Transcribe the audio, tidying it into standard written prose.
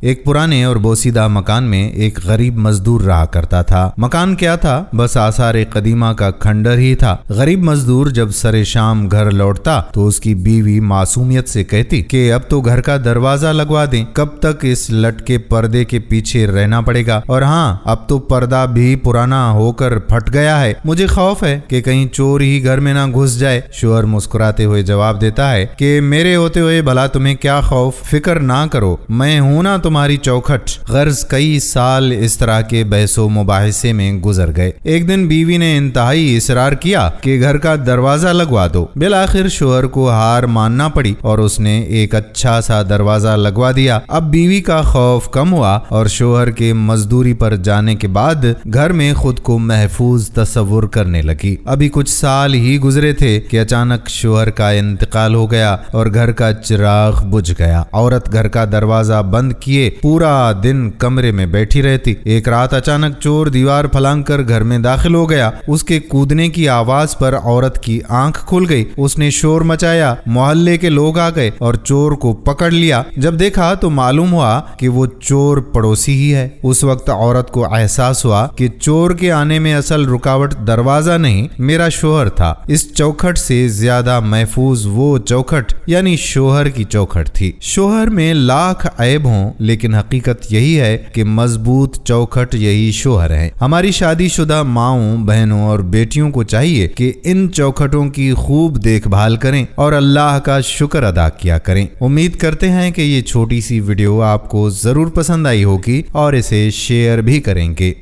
ایک پرانے اور بوسیدہ مکان میں ایک غریب مزدور رہا کرتا تھا۔ مکان کیا تھا؟ بس آثار قدیمہ کا کھنڈر ہی تھا۔ غریب مزدور جب سر شام گھر لوٹتا تو اس کی بیوی معصومیت سے کہتی کہ اب تو گھر کا دروازہ لگوا دیں، کب تک اس لٹکے پردے کے پیچھے رہنا پڑے گا؟ اور ہاں، اب تو پردہ بھی پرانا ہو کر پھٹ گیا ہے، مجھے خوف ہے کہ کہیں چور ہی گھر میں نہ گھس جائے۔ شوہر مسکراتے ہوئے جواب دیتا ہے کہ میرے ہوتے ہوئے بھلا تمہیں کیا خوف؟ فکر نہ کرو، میں ہوں نا تمہاری چوکھٹ۔ غرض کئی سال اس طرح کے بحث و مباحثے میں گزر گئے۔ ایک دن بیوی نے انتہائی اصرار کیا کہ گھر کا دروازہ لگوا دو۔ بالآخر شوہر کو ہار ماننا پڑی اور اس نے ایک اچھا سا دروازہ لگوا دیا۔ اب بیوی کا خوف کم ہوا اور شوہر کے مزدوری پر جانے کے بعد گھر میں خود کو محفوظ تصور کرنے لگی۔ ابھی کچھ سال ہی گزرے تھے کہ اچانک شوہر کا انتقال ہو گیا اور گھر کا چراغ بجھ گیا۔ عورت گھر کا دروازہ بند کیے پورا دن کمرے میں بیٹھی رہتی۔ ایک رات اچانک چور دیوار پھلانگ کر گھر میں داخل ہو گیا۔ اس کے کودنے کی آواز پر عورت کی آنکھ کھل گئی۔ اس نے شور مچایا، محلے کے لوگ آ گئے اور چور کو پکڑ لیا۔ جب دیکھا تو معلوم ہوا کہ وہ چور پڑوسی ہی ہے۔ اس وقت عورت کو احساس ہوا کہ چور کے آنے میں اصل رکاوٹ دروازہ نہیں، میرا شوہر تھا۔ اس چوکھٹ سے زیادہ محفوظ وہ چوکھٹ یعنی شوہر کی چوکھٹ تھی۔ شوہر میں لاکھ عیب ہوں لیکن حقیقت یہی ہے کہ مضبوط چوکھٹ یہی شوہر ہے۔ ہماری شادی شدہ ماؤں، بہنوں اور بیٹیوں کو چاہیے کہ ان چوکھٹوں کی خوب دیکھ بھال کریں اور اللہ کا شکر ادا کیا کریں۔ امید کرتے ہیں کہ یہ چھوٹی سی ویڈیو آپ کو ضرور پسند آئی ہوگی اور اسے شیئر بھی کریں گے۔